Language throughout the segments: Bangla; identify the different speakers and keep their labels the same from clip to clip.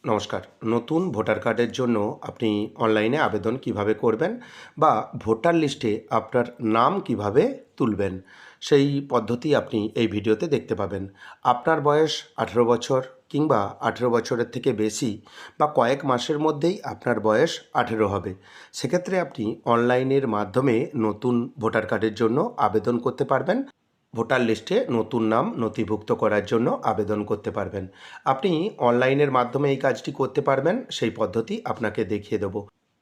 Speaker 1: নমস্কার। নতুন ভোটার কার্ডের জন্য আপনি অনলাইনে আবেদন কিভাবে করবেন বা ভোটার লিস্টে আপনার নাম কিভাবে তুলবেন, সেই পদ্ধতি আপনি এই ভিডিওতে দেখতে পাবেন। আপনার বয়স 18 বছর কিংবা 18 বছরের থেকে বেশি বা কয়েক মাসের মধ্যেই আপনার বয়স 18 হবে। সেক্ষেত্রে আপনি অনলাইনের মাধ্যমে নতুন ভোটার কার্ডের জন্য আবেদন করতে পারবেন। ভোটার লিস্টে নতুন নাম নথিভুক্ত করার জন্য আবেদন করতে পারবেন। আপনি অনলাইনের মাধ্যমে এই কাজটি করতে পারবেন, সেই পদ্ধতি আপনাকে দেখিয়ে দেব।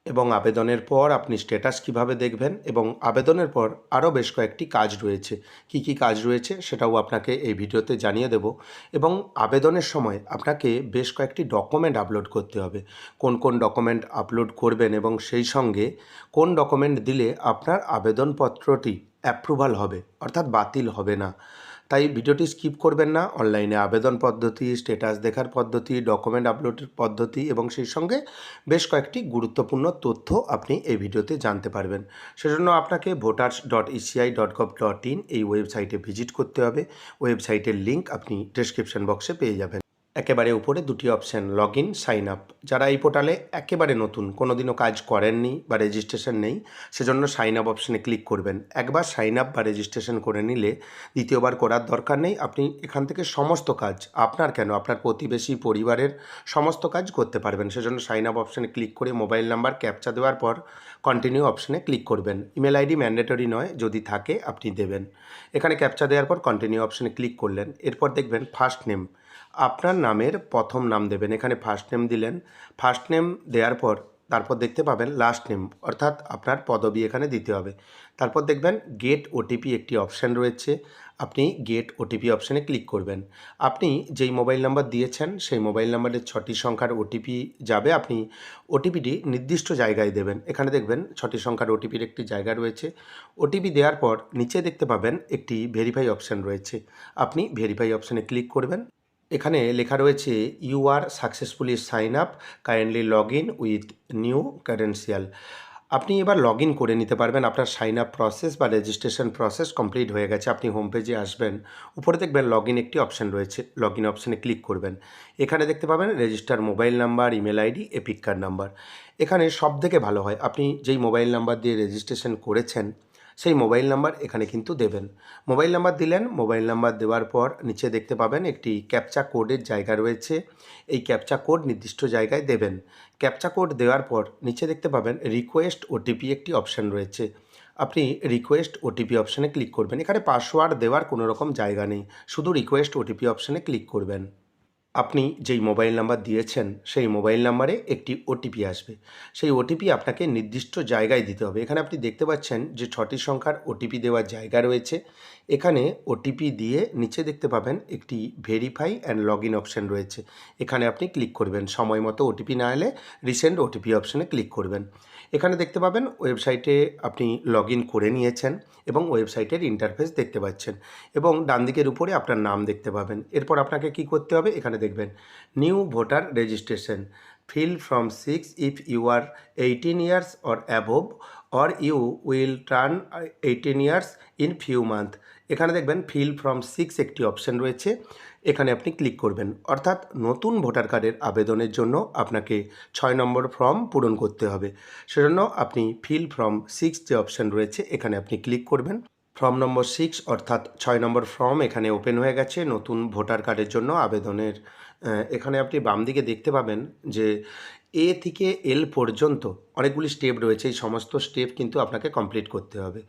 Speaker 1: এবং আবেদনের পর আপনি স্ট্যাটাস কিভাবে দেখবেন এবং আবেদনের পর আরও বেশ কয়েকটি কাজ রয়েছে। কি কি কাজ রয়েছে সেটাও আপনাকে এই ভিডিওতে জানিয়ে দেব। এবং আবেদনের সময় আপনাকে বেশ কয়েকটি ডকুমেন্ট আপলোড করতে হবে। কোন কোন ডকুমেন্ট আপলোড করবেন এবং সেই সঙ্গে কোন ডকুমেন্ট দিলে আপনার আবেদনপত্রটি অ্যাপ্রুভাল হবে, অর্থাৎ বাতিল হবে না। তাই ভিডিওটি স্কিপ করবেন না। অনলাইনে আবেদন পদ্ধতি, স্ট্যাটাস দেখার পদ্ধতি, ডকুমেন্ট আপলোডের পদ্ধতি এবং সেই সঙ্গে বেশ কয়েকটি গুরুত্বপূর্ণ তথ্য আপনি এই ভিডিওতে জানতে পারবেন। সেজন্য আপনাকে voters.eci.gov.in এই ওয়েবসাইটে ভিজিট করতে হবে। ওয়েবসাইটের লিঙ্ক আপনি ডেসক্রিপশন বক্সে পেয়ে যাবেন। একেবারে উপরে দুটি option, log in, sign up. যারা এই পোর্টালে একেবারে নতুন, কোনোদিনও কাজ করেননি বা রেজিস্ট্রেশন নেই, সেজন্য সাইন আপ অপশানে ক্লিক করবেন। একবার সাইন আপ বা রেজিস্ট্রেশন করে নিলে দ্বিতীয়বার করার দরকার নেই। আপনি এখান থেকে সমস্ত কাজ, আপনার কেন আপনার প্রতিবেশী পরিবারের সমস্ত কাজ করতে পারবেন। সেজন্য সাইন আপ অপশানে ক্লিক করে মোবাইল নাম্বার ক্যাপচা দেওয়ার পর কন্টিনিউ অপশানে ক্লিক করবেন। ইমেল আইডি ম্যান্ডেটরি নয়, যদি থাকে আপনি দেবেন। এখানে ক্যাপচা দেওয়ার পর কন্টিনিউ অপশানে ক্লিক করলেন। এরপর দেখবেন ফার্স্ট নেম, আপনার নামের প্রথম নাম দেবেন। এখানে ফার্স্ট নেম দিলেন। ফার্স্ট নেম দেওয়ার পর তারপর দেখতে পাবেন লাস্ট নেম, অর্থাৎ আপনার পদবি এখানে দিতে হবে। তারপর দেখবেন গেট ওটিপি একটি অপশান রয়েছে, আপনি গেট ওটিপি অপশানে ক্লিক করবেন। আপনি যেই মোবাইল নাম্বার দিয়েছেন সেই মোবাইল নাম্বারের 6টি সংখ্যার ওটিপি যাবে। আপনি ওটিপিটি নির্দিষ্ট জায়গায় দেবেন। এখানে দেখবেন 6টি সংখ্যার ওটিপির একটি জায়গা রয়েছে। ওটিপি দেওয়ার পর নিচে দেখতে পাবেন একটি ভেরিফাই অপশান রয়েছে, আপনি ভেরিফাই অপশানে ক্লিক করবেন। এখানে লেখা রয়েছে you are successfully sign up, kindly log in with new credential. আপনি এবার লগ ইন করে নিতে পারবেন। আপনার সাইন আপ প্রসেস বা রেজিস্ট্রেশন প্রসেস কমপ্লিট হয়ে গেছে। আপনি হোম পেজে আসবেন, উপরে দেখবেন লগ ইন একটি অপশান রয়েছে, লগ ইন অপশানে ক্লিক করবেন। এখানে দেখতে পাবেন register mobile number, email ID, EPIC card number. এখানে সব থেকে ভালো হয় আপনি যেই মোবাইল নাম্বার দিয়ে রেজিস্ট্রেশন করেছেন সেই মোবাইল নাম্বার এখানে কিন্তু দেবেন। মোবাইল নাম্বার দিলেন। মোবাইল নাম্বার দেওয়ার পর নিচে দেখতে পাবেন একটি ক্যাপচা কোডের জায়গা রয়েছে, এই ক্যাপচা কোড নির্দিষ্ট জায়গায় দেবেন। ক্যাপচা কোড দেওয়ার পর নিচে দেখতে পাবেন রিকোয়েস্ট ওটিপি একটি অপশান রয়েছে, আপনি রিকোয়েস্ট ওটিপি অপশানে ক্লিক করবেন। এখানে পাসওয়ার্ড দেওয়ার কোনো রকম জায়গা নেই, শুধু রিকোয়েস্ট ওটিপি অপশানে ক্লিক করবেন। আপনি যেই মোবাইল নাম্বার দিয়েছেন সেই মোবাইল নাম্বারে একটি ওটিপি আসবে, সেই ওটিপি আপনাকে নির্দিষ্ট জায়গায় দিতে হবে। এখানে আপনি দেখতে পাচ্ছেন যে 6টি সংখ্যার ওটিপি দেওয়ার জায়গা রয়েছে। এখানে ওটিপি দিয়ে নিচে দেখতে পাবেন একটি verify and log in option রয়েছে, এখানে আপনি ক্লিক করবেন। সময় মতো ওটিপি না এলে রিসেন্ট ওটিপি অপশানে ক্লিক করবেন। এখানে দেখতে পাবেন ওয়েবসাইটে আপনি লগ ইন করে নিয়েছেন এবং ওয়েবসাইটের ইন্টারফেস দেখতে পাচ্ছেন এবং ডান দিকের উপরে আপনার নাম দেখতে পাবেন। এরপর আপনাকে কি করতে হবে, এখানে দেখবেন new voter registration, fill from 6 if you are 18 years or above or you will turn 18 years in few month. এখানে দেখবেন ফিল ফ্রম 6 একটি অপশান রয়েছে, এখানে আপনি ক্লিক করবেন। অর্থাৎ নতুন ভোটার কার্ডের আবেদনের জন্য আপনাকে 6 নম্বর ফর্ম পূরণ করতে হবে। সেজন্য আপনি ফিল ফ্রম 6 যে অপশান রয়েছে এখানে আপনি ক্লিক করবেন। ফর্ম নম্বর 6 অর্থাৎ 6 নম্বর ফর্ম এখানে ওপেন হয়ে গেছে নতুন ভোটার কার্ডের জন্য আবেদনের। এখানে আপনি বাম দিকে দেখতে পাবেন যে এ থেকে এল পর্যন্ত অনেকগুলি স্টেপ রয়েছে, এই সমস্ত স্টেপ কিন্তু আপনাকে কমপ্লিট করতে হবে।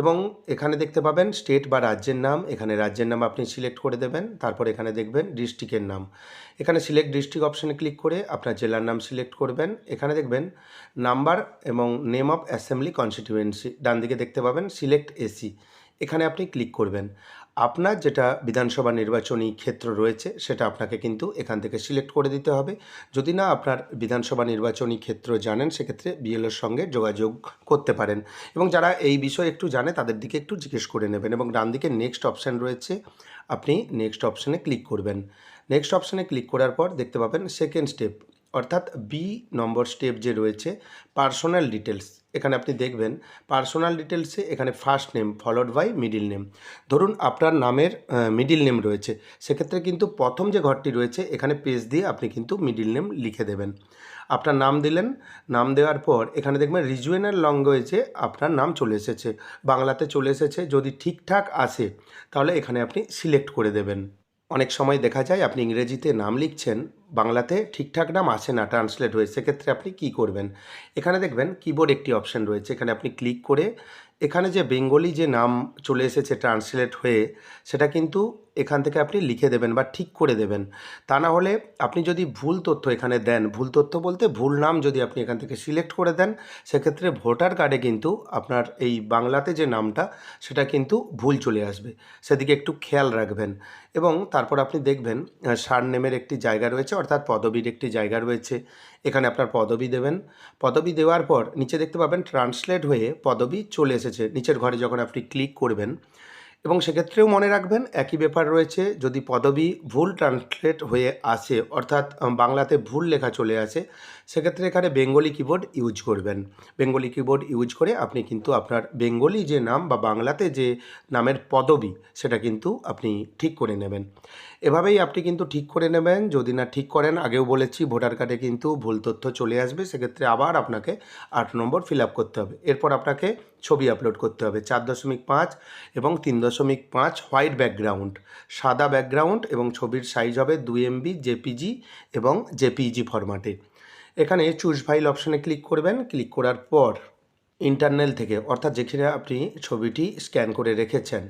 Speaker 1: এবং এখানে দেখতে পাবেন স্টেট বা রাজ্যের নাম, এখানে রাজ্যের নাম আপনি সিলেক্ট করে দেবেন। তারপর এখানে দেখবেন ডিস্ট্রিক্টের নাম, এখানে সিলেক্ট ডিস্ট্রিক্ট অপশানে ক্লিক করে আপনার জেলার নাম সিলেক্ট করবেন। এখানে দেখবেন নাম্বার এবং নেম অফ অ্যাসেম্বলি কনস্টিটিউয়েন্সি, ডান দিকে দেখতে পাবেন সিলেক্ট এসি, এখানে আপনি ক্লিক করবেন। আপনার যেটা বিধানসভা নির্বাচনী ক্ষেত্র রয়েছে সেটা আপনাকে কিন্তু এখান থেকে সিলেক্ট করে দিতে হবে। যদি না আপনার বিধানসভা নির্বাচনী ক্ষেত্র জানেন সেক্ষেত্রে বিএলওর সঙ্গে যোগাযোগ করতে পারেন এবং যারা এই বিষয়ে একটু জানে তাদের দিকে একটু জিজ্ঞেস করে নেবেন। এবং ডান দিকে নেক্সট অপশান রয়েছে, আপনি নেক্সট অপশানে ক্লিক করবেন। নেক্সট অপশানে ক্লিক করার পর দেখতে পাবেন সেকেন্ড স্টেপ, অর্থাৎ বি নম্বর স্টেপ যে রয়েছে পার্সোনাল ডিটেলস, এখানে আপনি দেখবেন পার্সোনাল ডিটেলসে এখানে first name followed by middle name. ধরুন আপনার নামের মিডিল নেম রয়েছে, সেক্ষেত্রে কিন্তু প্রথম যে ঘরটি রয়েছে এখানে পেজ দিয়ে আপনি কিন্তু মিডিল নেম লিখে দেবেন। আপনার নাম দিলেন, নাম দেওয়ার পর এখানে দেখবেন রিজিওনাল ল্যাঙ্গুয়েজে আপনার নাম চলে এসেছে, বাংলাতে চলে এসেছে। যদি ঠিকঠাক আসে তাহলে এখানে আপনি সিলেক্ট করে দেবেন। অনেক সময় দেখা যায় আপনি ইংরেজিতে নাম লিখছেন, বাংলাতে ঠিকঠাক নাম আসে না ট্রান্সলেট হয়ে, সেক্ষেত্রে আপনি কী করবেন, এখানে দেখবেন কিবোর্ড একটি অপশান রয়েছে, এখানে আপনি ক্লিক করে এখানে যে বেঙ্গলি যে নাম চলে এসেছে ট্রান্সলেট হয়ে, সেটা কিন্তু এখান থেকে আপনি লিখে দেবেন বা ঠিক করে দেবেন। তা না হলে আপনি যদি ভুল তথ্য এখানে দেন, ভুল তথ্য বলতে ভুল নাম যদি আপনি এখান থেকে সিলেক্ট করে দেন, সেক্ষেত্রে ভোটার কার্ডে কিন্তু আপনার এই বাংলাতে যে নামটা সেটা কিন্তু ভুল চলে আসবে, সেদিকে একটু খেয়াল রাখবেন। এবং তারপর আপনি দেখবেন সারনেমের একটি জায়গা রয়েছে, অর্থাৎ পদবীর একটি জায়গা রয়েছে, এখানে আপনার পদবী দেবেন। পদবী দেওয়ার পর নিচে দেখতে পাবেন ট্রান্সলেট হয়ে পদবী চলে এসেছে নিচের ঘরে যখন আপনি ক্লিক করবেন। এবং সেক্ষেত্রেও মনে রাখবেন একই ব্যাপার রয়েছে, যদি পদবী ভুল ট্রান্সলেট হয়ে আসে, অর্থাৎ বাংলাতে ভুল লেখা চলে আসে, সেক্ষেত্রে এখানে বেঙ্গলি কিবোর্ড ইউজ করবেন। বেঙ্গলি কিবোর্ড ইউজ করে আপনি কিন্তু আপনার বেঙ্গলি যে নাম বা বাংলাতে যে নামের পদবী সেটা কিন্তু আপনি ঠিক করে নেবেন। এভাবেই আপনি কিন্তু ঠিক করে নেবেন। যদি না ঠিক করেন, আগেও বলেছি ভোটার কার্ডে কিন্তু ভুল তথ্য চলে আসবে, সেক্ষেত্রে আবার আপনাকে 8 নম্বর ফিল আপ করতে হবে। এরপর আপনাকে ছবি আপলোড করতে হবে 4.5 এবং 3.5 হোয়াইট ব্যাকগ্রাউন্ড, সাদা ব্যাকগ্রাউন্ড, এবং ছবির সাইজ হবে 2 MB জেপিজি এবং জেপিইজি ফরম্যাটে। এখানে চুজ ফাইল অপশানে ক্লিক করবেন। ক্লিক করার পর ইন্টারনাল থেকে, অর্থাৎ যেখানে আপনি ছবিটি স্ক্যান করে রেখেছেন,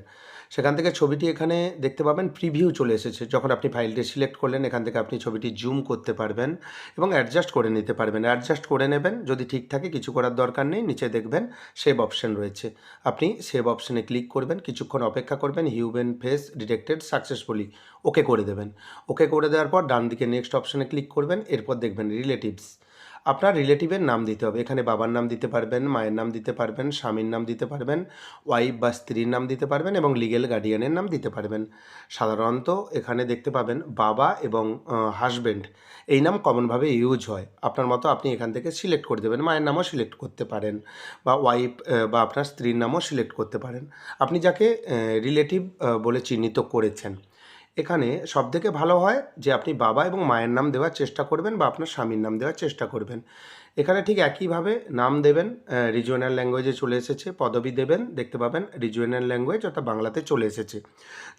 Speaker 1: সেখান থেকে ছবিটি এখানে দেখতে পাবেন প্রিভিউ চলে এসেছে। যখন আপনি ফাইলটি সিলেক্ট করলেন, এখান থেকে আপনি ছবিটি জুম করতে পারবেন এবং অ্যাডজাস্ট করে নিতে পারবেন। অ্যাডজাস্ট করে নেবেন, যদি ঠিক থাকে কিছু করার দরকার নেই। নিচে দেখবেন সেভ অপশান রয়েছে, আপনি সেভ অপশানে ক্লিক করবেন, কিছুক্ষণ অপেক্ষা করবেন। হিউম্যান ফেস ডিটেক্টেড সাকসেসফুলি, ওকে করে দেবেন। ওকে করে দেওয়ার পর ডান দিকে নেক্সট অপশানে ক্লিক করবেন। এরপর দেখবেন রিলেটিভস, আপনার রিলেটিভের নাম দিতে হবে। এখানে বাবার নাম দিতে পারবেন, মায়ের নাম দিতে পারবেন, স্বামীর নাম দিতে পারবেন, ওয়াইফ বা স্ত্রীর নাম দিতে পারবেন এবং লিগ্যাল গার্ডিয়ানের নাম দিতে পারবেন। সাধারণত এখানে দেখতে পাবেন বাবা এবং হাজব্যান্ড এই নাম কমনভাবে ইউজ হয়। আপনার মতো আপনি এখান থেকে সিলেক্ট করে দেবেন। মায়ের নামও সিলেক্ট করতে পারেন বা ওয়াইফ বা আপনার স্ত্রীর নামও সিলেক্ট করতে পারেন, আপনি যাকে রিলেটিভ বলে চিহ্নিত করেছেন। এখানে সবথেকে ভালো হয় যে আপনি বাবা এবং মায়ের নাম দেওয়ার চেষ্টা করবেন বা আপনার স্বামীর নাম দেওয়ার চেষ্টা করবেন। এখানে ঠিক একইভাবে নাম দেবেন, রিজিওনাল ল্যাঙ্গুয়েজে চলে এসেছে। পদবী দেবেন, দেখতে পাবেন রিজিওনাল ল্যাঙ্গুয়েজ অর্থাৎ বাংলাতে চলে এসেছে।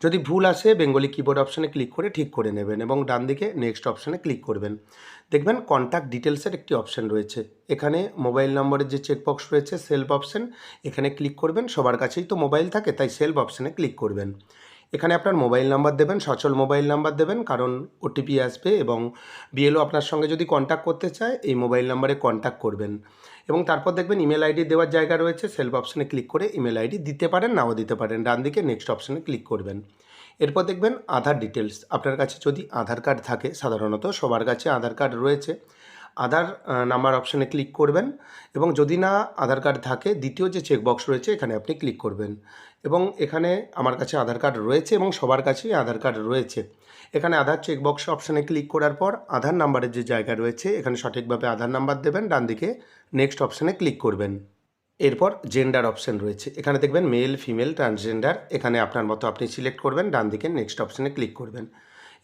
Speaker 1: যদি ভুল আসে বেঙ্গলি কিবোর্ড অপশানে ক্লিক করে ঠিক করে নেবেন এবং ডান দিকে নেক্সট অপশানে ক্লিক করবেন। দেখবেন কন্ট্যাক্ট ডিটেলসের একটি অপশান রয়েছে, এখানে মোবাইল নম্বরের যে চেকবক্স রয়েছে সেলফ অপশান, এখানে ক্লিক করবেন। সবার কাছেই তো মোবাইল থাকে, তাই সেলফ অপশানে ক্লিক করবেন। এখানে আপনার মোবাইল নাম্বার দেবেন, সচল মোবাইল নাম্বার দেবেন, কারণ ওটিপি আসবে এবং বিএলও আপনার সঙ্গে যদি কন্ট্যাক্ট করতে চায় এই মোবাইল নাম্বারে কন্ট্যাক্ট করবেন। এবং তারপর দেখবেন ইমেল আইডি দেওয়ার জায়গা রয়েছে, সেলফ অপশানে ক্লিক করে ইমেল আইডি দিতে পারেন, নাও দিতে পারেন। ডান দিকে নেক্সট অপশানে ক্লিক করবেন। এরপর দেখবেন আধার ডিটেলস, আপনার কাছে যদি আধার কার্ড থাকে, সাধারণত সবার কাছে আধার কার্ড রয়েছে, আধার নাম্বার অপশানে ক্লিক করবেন এবং যদি না আধার কার্ড থাকে দ্বিতীয় যে চেকবক্স রয়েছে এখানে আপনি ক্লিক করবেন। এবং এখানে আমার কাছে আধার কার্ড রয়েছে এবং সবার কাছেই আধার কার্ড রয়েছে। এখানে আধার চেকবক্স অপশানে ক্লিক করার পর আধার নাম্বারের যে জায়গা রয়েছে এখানে সঠিকভাবে আধার নাম্বার দেবেন, ডান দিকে নেক্সট অপশানে ক্লিক করবেন। এরপর জেন্ডার অপশান রয়েছে, এখানে দেখবেন মেল ফিমেল ট্রান্সজেন্ডার, এখানে আপনার মতো আপনি সিলেক্ট করবেন, ডান দিকে নেক্সট অপশানে ক্লিক করবেন।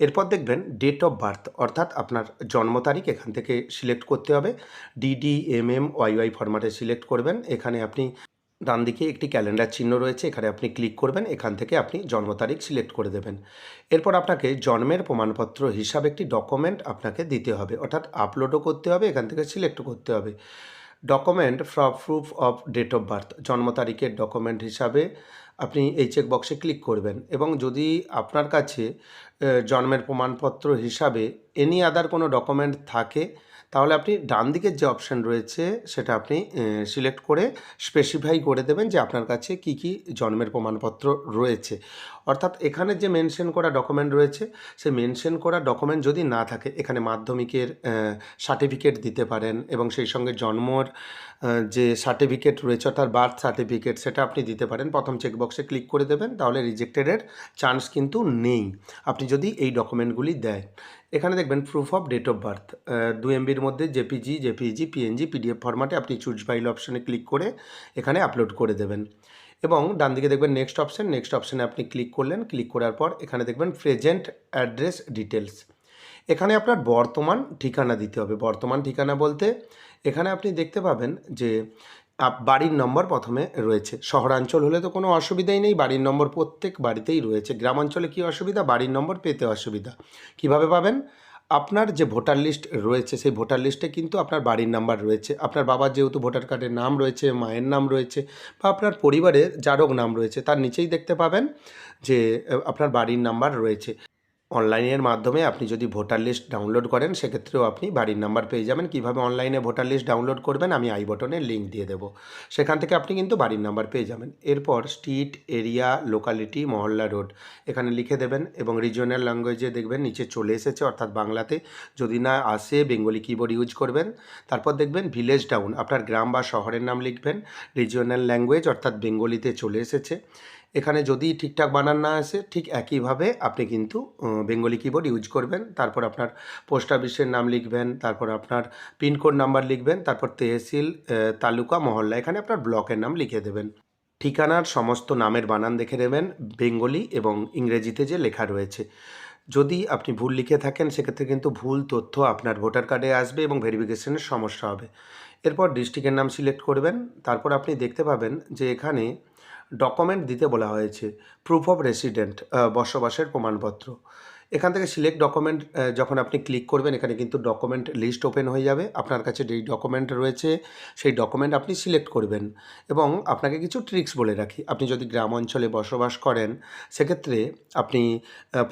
Speaker 1: এরপর দেখবেন ডেট অফ বার্থ, অর্থাৎ আপনার জন্ম তারিখ এখান থেকে সিলেক্ট করতে হবে। DDMMYY ফরম্যাটে সিলেক্ট করবেন। এখানে আপনি ডান দিকে একটি ক্যালেন্ডার চিহ্ন রয়েছে, এখানে আপনি ক্লিক করবেন, এখান থেকে আপনি জন্ম তারিখ সিলেক্ট করে দেবেন। এরপর আপনাকে জন্মের প্রমাণপত্র হিসাবে একটি ডকুমেন্ট আপনাকে দিতে হবে, অর্থাৎ আপলোডও করতে হবে, এখান থেকে সিলেক্ট করতে হবে। Document for proof of date of birth, জন্ম তারিখের ডকুমেন্ট হিসাবে আপনি এই চেকবক্সে ক্লিক করবেন। এবং যদি আপনার কাছে জন্মের প্রমাণপত্র হিসাবে এনি আদার কোনো ডকুমেন্ট থাকে, তাহলে আপনি ডান দিকের যে অপশান রয়েছে সেটা আপনি সিলেক্ট করে স্পেসিফাই করে দেবেন যে আপনার কাছে কি কি জন্মের প্রমাণপত্র রয়েছে। অর্থাৎ এখানে যে মেনশন করা ডকুমেন্ট রয়েছে সে মেনশন করা ডকুমেন্ট যদি না থাকে, এখানে মাধ্যমিকের সার্টিফিকেট দিতে পারেন এবং সেই সঙ্গে জন্মর যে সার্টিফিকেট রয়েছে অর্থাৎ বার্থ সার্টিফিকেট সেটা আপনি দিতে পারেন। প্রথম চেকবক্স বক্সে ক্লিক করে দেবেন, তাহলে রিজেক্টেডের চান্স কিন্তু নেই আপনি যদি এই ডকুমেন্টগুলি দেয়। এখানে দেখবেন proof of date of birth 2 MBর মধ্যে জেপিজি, পিএনজি, পিডিএফ ফরম্যাটে আপনি চুজ ফাইল অপশানে ক্লিক করে এখানে আপলোড করে দেবেন। এবং ডান দিকে দেখবেন নেক্সট অপশানে আপনি ক্লিক করলেন। ক্লিক করার পর এখানে দেখবেন প্রেজেন্ট অ্যাড্রেস ডিটেলস। এখানে আপনার বর্তমান ঠিকানা দিতে হবে। বর্তমান ঠিকানা বলতে এখানে আপনি দেখতে পাবেন যে বাড়ির নম্বর প্রথমে রয়েছে। শহরাঞ্চল হলে তো কোনো অসুবিধাই নেই, বাড়ির নম্বর প্রত্যেক বাড়িতেই রয়েছে। গ্রামাঞ্চলে কী অসুবিধা? বাড়ির নম্বর পেতে অসুবিধা। কিভাবে পাবেন? আপনার যে ভোটার লিস্ট রয়েছে সেই ভোটার লিস্টে কিন্তু আপনার বাড়ির নাম্বার রয়েছে। আপনার বাবার যেহেতু ভোটার কার্ডের নাম রয়েছে, মায়ের নাম রয়েছে, বা আপনার পরিবারের যারও নাম রয়েছে, তার নিচেই দেখতে পাবেন যে আপনার বাড়ির নাম্বার রয়েছে। অনলাইনের মাধ্যমে আপনি যদি ভোটার লিস্ট ডাউনলোড করেন সেক্ষেত্রেও আপনি বাড়ির নাম্বার পেয়ে যাবেন। কীভাবে অনলাইনে ভোটার লিস্ট ডাউনলোড করবেন আমি আই বটনে লিঙ্ক দিয়ে দেবো, সেখান থেকে আপনি কিন্তু বাড়ির নাম্বার পেয়ে যাবেন। এরপর স্ট্রিট, এরিয়া, লোকালিটি, মহল্লা, রোড এখানে লিখে দেবেন এবং রিজিওনাল ল্যাঙ্গুয়েজে দেখবেন নিচে চলে এসেছে, অর্থাৎ বাংলাতে। যদি না আসে বেঙ্গলি কিবোর্ড ইউজ করবেন। তারপর দেখবেন ভিলেজ টাউন, আপনার গ্রাম বা শহরের নাম লিখবেন। রিজিওনাল ল্যাঙ্গুয়েজ অর্থাৎ বেঙ্গলিতে চলে এসেছে। এখানে যদি ঠিকঠাক বানান না আসে ঠিক একইভাবে আপনি কিন্তু বেঙ্গলি কিবোর্ড ইউজ করবেন। তারপর আপনার পোস্ট অফিসের নাম লিখবেন, তারপর আপনার পিনকোড নাম্বার লিখবেন, তারপর তেহসিল, তালুকা, মহল্লা, এখানে আপনার ব্লকের নাম লিখে দেবেন। ঠিকানার সমস্ত নামের বানান দেখে নেবেন বেঙ্গলি এবং ইংরেজিতে যে লেখা রয়েছে। যদি আপনি ভুল লিখে থাকেন সেক্ষেত্রে কিন্তু ভুল তথ্য আপনার ভোটার কার্ডে আসবে এবং ভেরিফিকেশনের সমস্যা হবে। এরপর ডিস্ট্রিক্টের নাম সিলেক্ট করবেন। তারপর আপনি দেখতে পাবেন যে এখানে ডকুমেন্ট দিতে বলা হয়েছে প্রুফ অফ রেসিডেন্ট, বসবাসের প্রমাণপত্র। এখান থেকে সিলেক্ট ডকুমেন্ট যখন আপনি ক্লিক করবেন এখানে কিন্তু ডকুমেন্ট লিস্ট ওপেন হয়ে যাবে। আপনার কাছে যেই ডকুমেন্ট রয়েছে সেই ডকুমেন্ট আপনি সিলেক্ট করবেন। এবং আপনাকে কিছু ট্রিক্স বলে রাখি, আপনি যদি গ্রাম অঞ্চলে বসবাস করেন সেক্ষেত্রে আপনি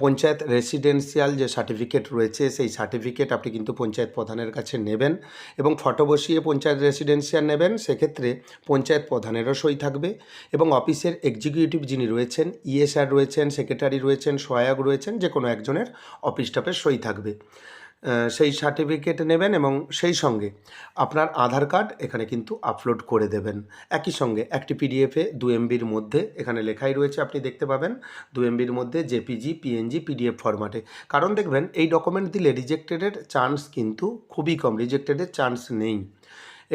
Speaker 1: পঞ্চায়েত রেসিডেন্সিয়াল যে সার্টিফিকেট রয়েছে সেই সার্টিফিকেট আপনি কিন্তু পঞ্চায়েত প্রধানের কাছে নেবেন এবং ফটো বসিয়ে পঞ্চায়েত রেসিডেন্সিয়াল নেবেন। সেক্ষেত্রে পঞ্চায়েত প্রধানেরও সই থাকবে এবং অফিসের এক্সিকিউটিভ যিনি রয়েছেন, ইএসআর রয়েছেন, সেক্রেটারি রয়েছেন, সহায়ক রয়েছেন, যে কোনো একজনের অফিস স্টাফের সই থাকবে। সেই সার্টিফিকেট নেবেন এবং সেই সঙ্গে আপনার আধার কার্ড এখানে কিন্তু আপলোড করে দেবেন। একই সঙ্গে একটি পিডিএফে 2 MBর মধ্যে এখানে লেখাই রয়েছে, আপনি দেখতে পাবেন 2 MBর মধ্যে জেপিজি, পিএনজি, পিডিএফ ফরম্যাটে। কারণ দেখবেন এই ডকুমেন্ট দিলে রিজেক্টেডের চান্স কিন্তু খুবই কম, রিজেক্টেডের চান্স নেই।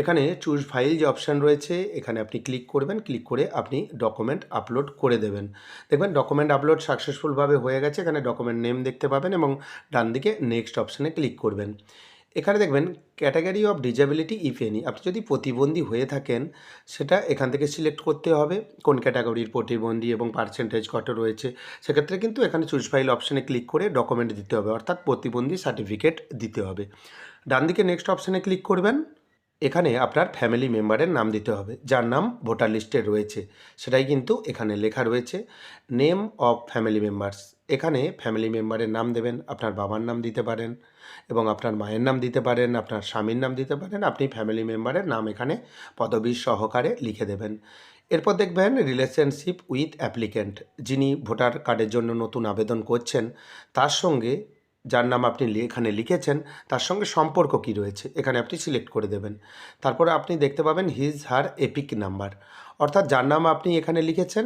Speaker 1: এখানে চুজ ফাইল যে অপশান রয়েছে এখানে আপনি ক্লিক করবেন। ক্লিক করে আপনি ডকুমেন্ট আপলোড করে দেবেন। দেখবেন ডকুমেন্ট আপলোড সাকসেসফুলভাবে হয়ে গেছে। এখানে ডকুমেন্ট নেম দেখতে পাবেন এবং ডান দিকে নেক্সট অপশানে ক্লিক করবেন। এখানে দেখবেন category of disability if any, আপনি যদি প্রতিবন্ধী হয়ে থাকেন সেটা এখান থেকে সিলেক্ট করতে হবে কোন ক্যাটাগরির প্রতিবন্ধী এবং পার্সেন্টেজ কত রয়েছে। সেক্ষেত্রে কিন্তু এখানে চুজ ফাইল অপশানে ক্লিক করে ডকুমেন্ট দিতে হবে, অর্থাৎ প্রতিবন্ধী সার্টিফিকেট দিতে হবে। ডান দিকে নেক্সট অপশানে ক্লিক করবেন। এখানে আপনার ফ্যামিলি মেম্বারের নাম দিতে হবে যার নাম ভোটার লিস্টে রয়েছে, সেটাই কিন্তু এখানে লেখা রয়েছে। নেম অফ ফ্যামিলি মেম্বার্স, এখানে ফ্যামিলি মেম্বারের নাম দেবেন। আপনার বাবার নাম দিতে পারেন এবং আপনার মায়ের নাম দিতে পারেন, আপনার স্বামীর নাম দিতে পারেন। আপনি ফ্যামিলি মেম্বারের নাম এখানে পদবী সহকারে লিখে দেবেন। এরপর দেখবেন রিলেশনশিপ উইথ অ্যাপ্লিক্যান্ট, যিনি ভোটার কার্ডের জন্য নতুন আবেদন করছেন তার সঙ্গে, যার নাম আপনি এখানে লিখেছেন তার সঙ্গে সম্পর্ক কী রয়েছে এখানে আপনি সিলেক্ট করে দেবেন। তারপরে আপনি দেখতে পাবেন হিজ হার এপিক নাম্বার, অর্থাৎ যার নাম আপনি এখানে লিখেছেন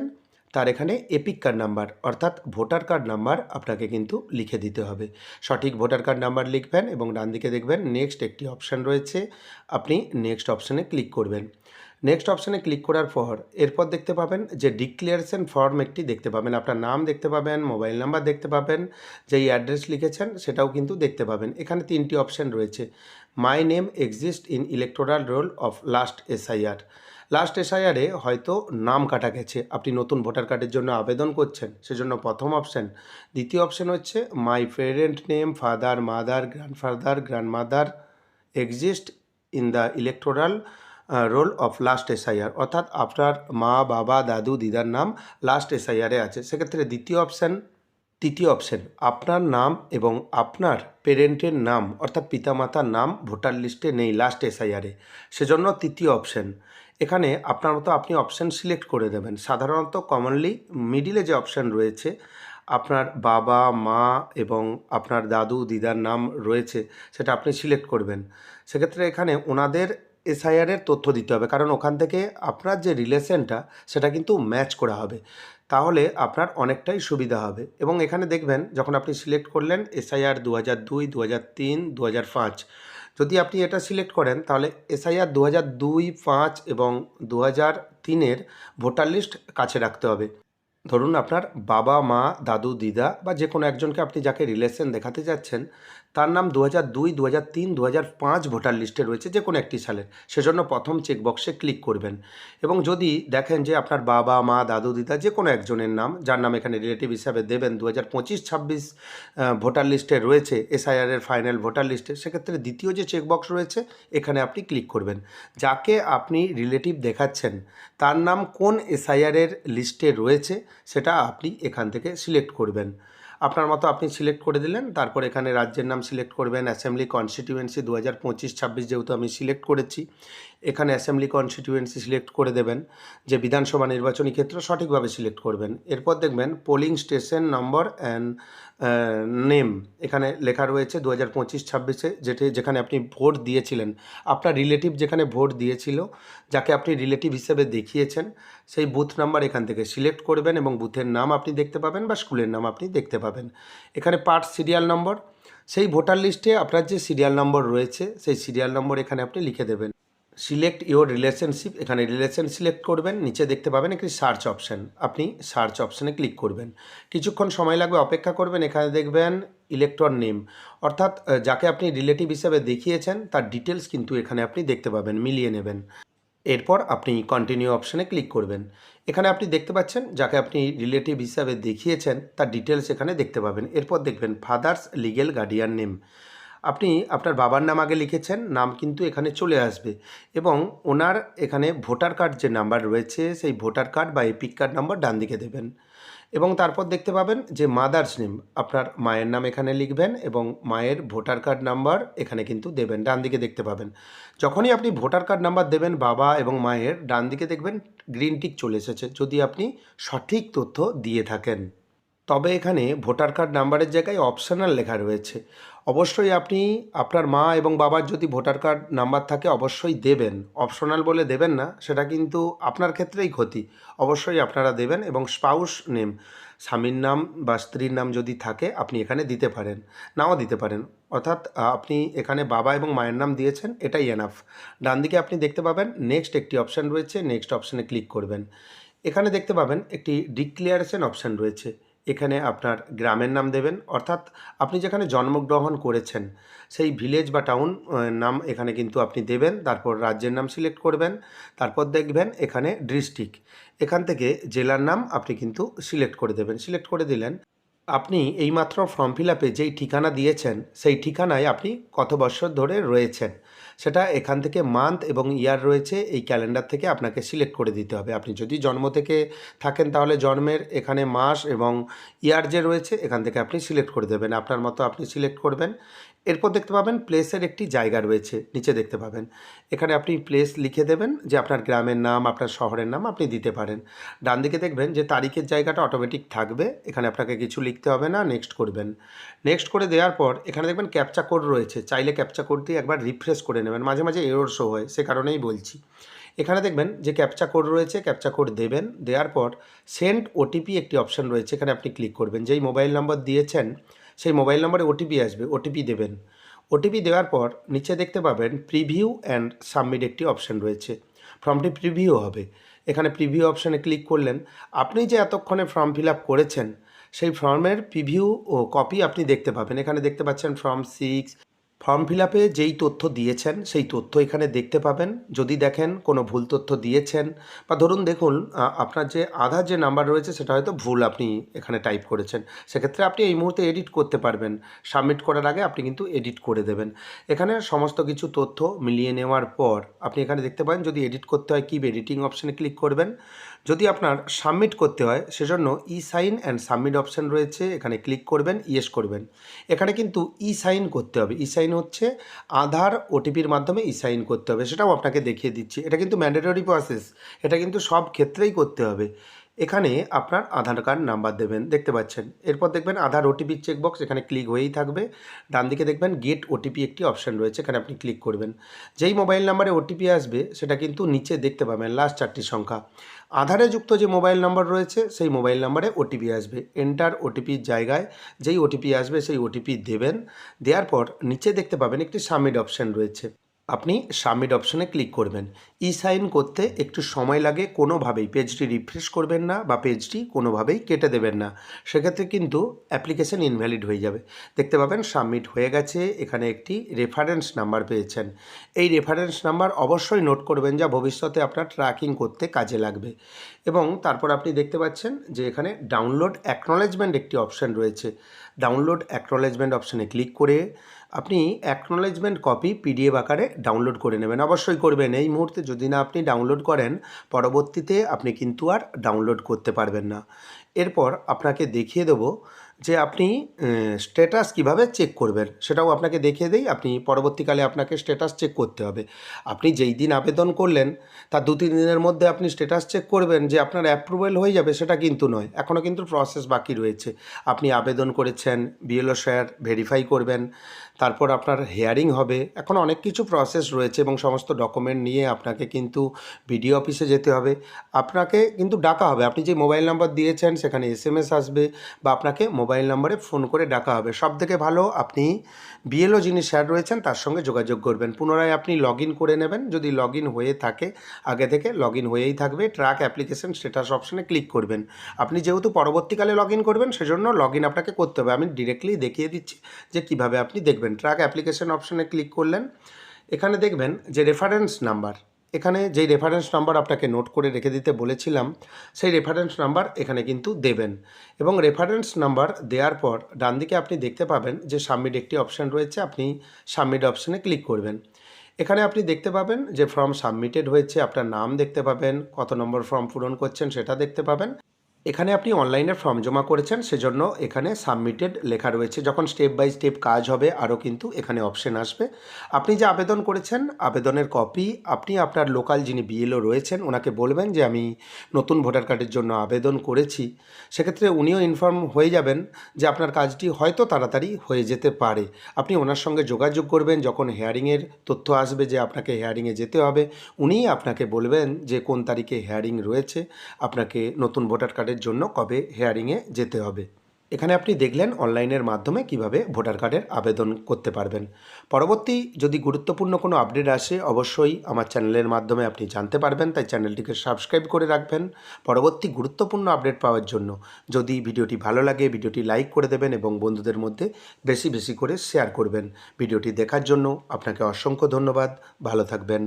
Speaker 1: তার এখানে এপিক কার্ড নাম্বার অর্থাৎ ভোটার কার্ড নাম্বার আপনাকে কিন্তু লিখে দিতে হবে। সঠিক ভোটার কার্ড নাম্বার লিখবেন এবং ডান দিকে দেখবেন নেক্সট একটি অপশান রয়েছে, আপনি নেক্সট অপশানে ক্লিক করবেন। নেক্সট অপশানে ক্লিক করার পর এরপর দেখতে পাবেন যে ডিক্লারেশন ফর্ম একটি দেখতে পাবেন, আপনার নাম দেখতে পাবেন, মোবাইল নাম্বার দেখতে পাবেন, যেই অ্যাড্রেস লিখেছেন সেটাও কিন্তু দেখতে পাবেন। এখানে 3টি অপশান রয়েছে। My name exist in electoral roll of last SIR, last এসআইআরে হয়তো নাম কাটা গেছে, আপনি নতুন ভোটার কার্ডের জন্য আবেদন করছেন সেজন্য প্রথম অপশান। দ্বিতীয় অপশান হচ্ছে মাই parent name, father, mother, grandfather, grandmother exist in the electoral roll of last SIR, অর্থাৎ আপনার মা, বাবা, দাদু, দিদার নাম লাস্ট এসআইআরে আছে। সেক্ষেত্রে তৃতীয় অপশান আপনার নাম এবং আপনার পেরেন্টের নাম অর্থাৎ পিতামাতার নাম ভোটার লিস্টে নেই লাস্ট এসআইআরে, সেজন্য তৃতীয় অপশান। এখানে আপনার মতো আপনি অপশান সিলেক্ট করে দেবেন। সাধারণত কমনলি মিডিলে যে অপশান রয়েছে আপনার বাবা, মা এবং আপনার দাদু, দিদার নাম রয়েছে সেটা আপনি সিলেক্ট করবেন। সেক্ষেত্রে এখানে ওনাদের এসআইআরের তথ্য দিতে হবে, কারণ ওখান থেকে আপনার যে রিলেশনটা সেটা কিন্তু ম্যাচ করা হবে, তাহলে আপনার অনেকটাই সুবিধা হবে। এবং এখানে দেখবেন যখন আপনি সিলেক্ট করলেন এসআইআর 2002, 2003, 2005, যদি আপনি এটা সিলেক্ট করেন তাহলে এসআইআর 2002, 5 এবং 2003-এর ভোটার লিস্ট কাছে রাখতে হবে। ধরুন আপনার বাবা, মা, দাদু, দিদা বা যে কোনো একজনকে আপনি যাকে রিলেশন দেখাতে যাচ্ছেন তার নাম 2002, 2003, 2005 ভোটার লিস্টে রয়েছে যে কোনো একটি সালের, সেজন্য প্রথম চেকবক্সে ক্লিক করবেন। এবং যদি দেখেন যে আপনার বাবা, মা, দাদু, দিদা যে কোনো একজনের নাম, যার নাম এখানে রিলেটিভ হিসাবে দেবেন, 2025-26 ভোটার লিস্টে রয়েছে, এসআইআরের ফাইনাল ভোটার লিস্টে, সেক্ষেত্রে দ্বিতীয় যে চেকবক্স রয়েছে এখানে আপনি ক্লিক করবেন। যাকে আপনি রিলেটিভ দেখাচ্ছেন তার নাম কোন এসআইআরের লিস্টে রয়েছে সেটা আপনি এখান থেকে সিলেক্ট করবেন। আপনার মতো আপনি সিলেক্ট করে দিলেন, তারপর এখানে রাজ্যের নাম সিলেক্ট করবেন। অ্যাসেম্বলি কনস্টিটিউয়েন্সি 2025-26 যেহেতু আমি সিলেক্ট করেছি, এখানে অ্যাসেম্বলি কনস্টিটিউয়েন্সি সিলেক্ট করে দেবেন। যে বিধানসভা নির্বাচনী ক্ষেত্র সঠিকভাবে সিলেক্ট করবেন। এরপর দেখবেন polling station number and name এখানে লেখা রয়েছে 2025-26-এ, যেখানে আপনি ভোট দিয়েছিলেন, আপনার রিলেটিভ যেখানে ভোট দিয়েছিল, যাকে আপনি রিলেটিভ হিসেবে দেখিয়েছেন, সেই বুথ নাম্বার এখান থেকে সিলেক্ট করবেন এবং বুথের নাম আপনি দেখতে পাবেন বা স্কুলের নাম আপনি দেখতে পাবেন। এখানে পার্ট সিরিয়াল নম্বর, সেই ভোটার লিস্টে আপনার যে সিরিয়াল নম্বর রয়েছে সেই সিরিয়াল নম্বর এখানে আপনি লিখে দেবেন। সিলেক্ট ইওর রিলেশনশিপ, এখানে রিলেশন সিলেক্ট করবেন। নিচে দেখতে পাবেন একটি সার্চ অপশান, আপনি সার্চ অপশানে ক্লিক করবেন। কিছুক্ষণ সময় লাগবে, অপেক্ষা করবেন। এখানে দেখবেন ইলেক্টর নেম, অর্থাৎ যাকে আপনি রিলেটিভ হিসেবে দেখিয়েছেন তার ডিটেলস কিন্তু এখানে আপনি দেখতে পাবেন, মিলিয়ে নেবেন। এরপর আপনি কন্টিনিউ অপশানে ক্লিক করবেন। এখানে আপনি দেখতে পাচ্ছেন যাকে আপনি রিলেটিভ হিসাবে দেখিয়েছেন তার ডিটেলস এখানে দেখতে পাবেন। এরপর দেখবেন ফাদার্স লিগ্যাল গার্ডিয়ান নেম, আপনি আপনার বাবার নাম আগে লিখেছেন, নাম কিন্তু এখানে চলে আসবে এবং ওনার এখানে ভোটার কার্ড যে নাম্বার রয়েছে সেই ভোটার কার্ড বা এপিক কার্ড নাম্বার ডান দিকে দেবেন। এবং তারপর দেখতে পাবেন যে মাদার্স নেম, আপনার মায়ের নাম এখানে লিখবেন এবং মায়ের ভোটার কার্ড নাম্বার এখানে কিন্তু দেবেন, ডান দিকে দেখতে পাবেন। যখনই আপনি ভোটার কার্ড নাম্বার দেবেন বাবা এবং মায়ের, ডান দিকে দেখবেন গ্রিন টিক চলে এসেছে, যদি আপনি সঠিক তথ্য দিয়ে থাকেন। তবে এখানে ভোটার কার্ড নাম্বারের জায়গায় অপশনাল লেখা রয়েছে, অবশ্যই আপনি আপনার মা এবং বাবার যদি ভোটার কার্ড নাম্বার থাকে অবশ্যই দেবেন, অপশনাল বলে দেবেন না, সেটা কিন্তু আপনার ক্ষেত্রেই ক্ষতি। অবশ্যই আপনারা দেবেন। এবং স্পাউস নেম, স্বামীর নাম বা স্ত্রীর নাম যদি থাকে আপনি এখানে দিতে পারেন, নাও দিতে পারেন, অর্থাৎ আপনি এখানে বাবা এবং মায়ের নাম দিয়েছেন, এটাই এনাফ। ডান দিকে আপনি দেখতে পাবেন নেক্সট একটি অপশান রয়েছে, নেক্সট অপশানে ক্লিক করবেন। এখানে দেখতে পাবেন একটি ডিক্লিয়ারেশন অপশান রয়েছে, এখানে আপনার গ্রামের নাম দেবেন, অর্থাৎ আপনি যেখানে জন্মগ্রহণ করেছেন সেই ভিলেজ বা টাউন নাম এখানে কিন্তু আপনি দেবেন। তারপর রাজ্যের নাম সিলেক্ট করবেন, তারপর দেখবেন এখানে ডিস্ট্রিক্ট, এখান থেকে জেলার নাম আপনি কিন্তু সিলেক্ট করে দেবেন। সিলেক্ট করে দিলেন। আপনি এইমাত্র ফর্ম ফিল আপে যেই ঠিকানা দিয়েছেন সেই ঠিকানায় আপনি কত বছর ধরে রয়েছেন সেটা এখান থেকে মান্থ এবং ইয়ার রয়েছে, এই ক্যালেন্ডার থেকে আপনাকে সিলেক্ট করে দিতে হবে। আপনি যদি জন্ম থেকে থাকেন তাহলে জন্মের এখানে মাস এবং ইয়ার যে রয়েছে এখান থেকে আপনি সিলেক্ট করে দেবেন, আপনার মতো আপনি সিলেক্ট করবেন। এরপর দেখতে পাবেন প্লেসের একটি জায়গা রয়েছে, নিচে দেখতে পাবেন এখানে আপনি প্লেস লিখে দেবেন, যে আপনার গ্রামের নাম, আপনার শহরের নাম আপনি দিতে পারেন। ডান দিকে দেখবেন যে তারিখের জায়গাটা অটোমেটিক থাকবে, এখানে আপনাকে কিছু লিখতে হবে না, নেক্সট করবেন। নেক্সট করে দেওয়ার পর এখানে দেখবেন ক্যাপচা কোড রয়েছে, চাইলে ক্যাপচা কোড দিয়ে একবার রিফ্রেশ করে নেবেন, মাঝে মাঝে এরর শো হয় সে কারণেই বলছি। এখানে দেখবেন যে ক্যাপচা কোড রয়েছে, ক্যাপচা কোড দেবেন। দেওয়ার পর সেন্ড ওটিপি একটি অপশান রয়েছে, এখানে আপনি ক্লিক করবেন। যেই মোবাইল নাম্বার দিয়েছেন সেই মোবাইল নম্বরে ওটিপি আসবে, ওটিপি দেবেন। ওটিপি দেওয়ার পর নিচে দেখতে পাবেন প্রিভিউ অ্যান্ড সাবমিট একটি অপশান রয়েছে, ফর্মটি প্রিভিউ হবে। এখানে প্রিভিউ অপশানে ক্লিক করলেন, আপনি যে এতক্ষণে ফর্ম ফিল আপ করেছেন সেই ফর্মের প্রিভিউ ও কপি আপনি দেখতে পাবেন। এখানে দেখতে পাচ্ছেন ফর্ম 6, ফর্ম ফিল আপে যেই তথ্য দিয়েছেন সেই তথ্য এখানে দেখতে পাবেন। যদি দেখেন কোনো ভুল তথ্য দিয়েছেন বা ধরুন দেখুন আপনার যে আধার যে নাম্বার রয়েছে সেটা হয়তো ভুল আপনি এখানে টাইপ করেছেন, সেক্ষেত্রে আপনি এই মুহূর্তে এডিট করতে পারবেন। সাবমিট করার আগে আপনি কিন্তু এডিট করে দেবেন। এখানে সমস্ত কিছু তথ্য মিলিয়ে নেওয়ার পর আপনি এখানে দেখতে পাবেন যদি এডিট করতে হয় কিপ এডিটিং অপশানে ক্লিক করবেন। যদি আপনার সাবমিট করতে হয় সেজন্য ই সাইন অ্যান্ড সাবমিট অপশান রয়েছে, এখানে ক্লিক করবেন, ইয়েস করবেন। এখানে কিন্তু ই সাইন করতে হবে, ই সাইন হচ্ছে আধার ওটিপির মাধ্যমে ই সাইন করতে হবে, সেটাও আপনাকে দেখিয়ে দিচ্ছি। এটা কিন্তু ম্যান্ডেটরি প্রসেস, এটা কিন্তু সব ক্ষেত্রেই করতে হবে। এখানে আপনার আধার কার্ড নাম্বার দেবেন, দেখতে পাচ্ছেন। এরপর দেখবেন আধার ওটিপির চেকবক্স এখানে ক্লিক হয়েই থাকবে। ডান দিকে দেখবেন গেট ওটিপি একটি অপশান রয়েছে, এখানে আপনি ক্লিক করবেন। যেই মোবাইল নাম্বারে ওটিপি আসবে সেটা কিন্তু নিচে দেখতে পাবেন লাস্ট 4টি সংখ্যা। আধারে যুক্ত যে মোবাইল নাম্বার রয়েছে সেই মোবাইল নাম্বারে ওটিপি আসবে। এন্টার ওটিপির জায়গায় যেই ওটিপি আসবে সেই ওটিপি দেবেন। দেওয়ার পর নিচে দেখতে পাবেন একটি সাবমিট অপশান রয়েছে, আপনি সাবমিট অপশনে ক্লিক করবেন। ই সাইন করতে একটু সময় লাগে, কোনোভাবেই পেজটি রিফ্রেশ করবেন না বা পেজটি কোনোভাবেই কেটে দেবেন না, সেক্ষেত্রে কিন্তু অ্যাপ্লিকেশন ইনভ্যালিড হয়ে যাবে। দেখতে পাবেন সাবমিট হয়ে গেছে। এখানে একটি রেফারেন্স নাম্বার পেয়েছেন। এই রেফারেন্স নাম্বার অবশ্যই নোট করবেন, যা ভবিষ্যতে আপনার ট্র্যাকিং করতে কাজে লাগবে। এবং তারপর আপনি দেখতে পাচ্ছেন যে এখানে ডাউনলোড অ্যাকনলেজমেন্ট একটি অপশান রয়েছে। ডাউনলোড অ্যাকনলেজমেন্ট অপশানে ক্লিক করে আপনি অ্যাকনলেজমেন্ট কপি পিডিএফ আকারে ডাউনলোড করে নেবেন। অবশ্যই করবেন, এই মুহূর্তে যদি না আপনি ডাউনলোড করেন পরবর্তীতে আপনি কিন্তু আর ডাউনলোড করতে পারবেন না। এরপর আপনাকে দেখিয়ে দেবো যে আপনি স্ট্যাটাস কিভাবে চেক করবেন, সেটাও আপনাকে দেখিয়ে দেই। আপনি পরবর্তীকালে আপনাকে স্ট্যাটাস চেক করতে হবে। আপনি যেই দিন আবেদন করলেন তার 2-3 দিনের মধ্যে আপনি স্ট্যাটাস চেক করবেন যে আপনার অ্যাপ্রুভেল হয়ে যাবে, সেটা কিন্তু নয়। এখনও কিন্তু প্রসেস বাকি রয়েছে। আপনি আবেদন করেছেন, বিএলও স্যার ভেরিফাই করবেন, তারপর আপনার হিয়ারিং হবে। এখন অনেক কিছু প্রসেস রয়েছে এবং সমস্ত ডকুমেন্ট নিয়ে আপনাকে কিন্তু বিডিও অফিসে যেতে হবে। আপনাকে কিন্তু ডাকা হবে। আপনি যে মোবাইল নাম্বার দিয়েছেন সেখানে এসএমএস আসবে বা আপনাকে মোবাইল নম্বরে ফোন করে ডাকা হবে। সবথেকে ভালো আপনি বিএলও যিনি স্যার রয়েছেন তার সঙ্গে যোগাযোগ করবেন। পুনরায় আপনি লগ ইন করে নেবেন, যদি লগ ইন হয়ে থাকে আগে থেকে লগ ইন হয়েই থাকবে। ট্র্যাক অ্যাপ্লিকেশন স্ট্যাটাস অপশানে ক্লিক করবেন। আপনি যেহেতু পরবর্তীকালে লগ ইন করবেন সেজন্য লগ ইন আপনাকে করতে হবে। আমি ডিরেক্টলি দেখিয়ে দিচ্ছি যে কীভাবে আপনি দেখবেন। ট্র্যাক অ্যাপ্লিকেশন অপশানে ক্লিক করলেন। এখানে দেখবেন যে রেফারেন্স নাম্বার, এখানে যেই রেফারেন্স নাম্বার আপনাকে নোট করে রেখে দিতে বলেছিলাম সেই রেফারেন্স নাম্বার এখানে কিন্তু দেবেন। এবং রেফারেন্স নাম্বার দেওয়ার পর ডান দিকে আপনি দেখতে পাবেন যে সাবমিট একটি অপশান রয়েছে, আপনি সাবমিট অপশানে ক্লিক করবেন। এখানে আপনি দেখতে পাবেন যে ফর্ম সাবমিটেড হয়েছে, আপনার নাম দেখতে পাবেন, কত নম্বর ফর্ম পূরণ করছেন সেটা দেখতে পাবেন। এখানে আপনি অনলাইনে ফর্ম জমা করেছেন সেজন্য এখানে সাবমিটেড লেখা রয়েছে। যখন স্টেপ বাই স্টেপ কাজ হবে আরও কিন্তু এখানে অপশন আসবে। আপনি যে আবেদন করেছেন আবেদনের কপি আপনি আপনার লোকাল যিনি বিএলও রয়েছেন ওনাকে বলবেন যে আমি নতুন ভোটার কার্ডের জন্য আবেদন করেছি। সেক্ষেত্রে উনিও ইনফর্ম হয়ে যাবেন যে আপনার কাজটি হয়তো তাড়াতাড়ি হয়ে যেতে পারে। আপনি ওনার সঙ্গে যোগাযোগ করবেন, যখন হেয়ারিংয়ের তথ্য আসবে যে আপনাকে হেয়ারিংয়ে যেতে হবে উনিই আপনাকে বলবেন যে কোন তারিখে হেয়ারিং রয়েছে, আপনাকে নতুন ভোটার কার্ডের জন্য কবে হেয়ারিংয়ে যেতে হবে। এখানে আপনি দেখলেন অনলাইনের মাধ্যমে কিভাবে ভোটার কার্ডের আবেদন করতে পারবেন। পরবর্তী যদি গুরুত্বপূর্ণ কোনো আপডেট আসে অবশ্যই আমার চ্যানেলের মাধ্যমে আপনি জানতে পারবেন, তাই চ্যানেলটিকে সাবস্ক্রাইব করে রাখবেন পরবর্তী গুরুত্বপূর্ণ আপডেট পাওয়ার জন্য। যদি ভিডিওটি ভালো লাগে ভিডিওটি লাইক করে দেবেন এবং বন্ধুদের মধ্যে বেশি বেশি করে শেয়ার করবেন। ভিডিওটি দেখার জন্য আপনাকে অসংখ্য ধন্যবাদ। ভালো থাকবেন।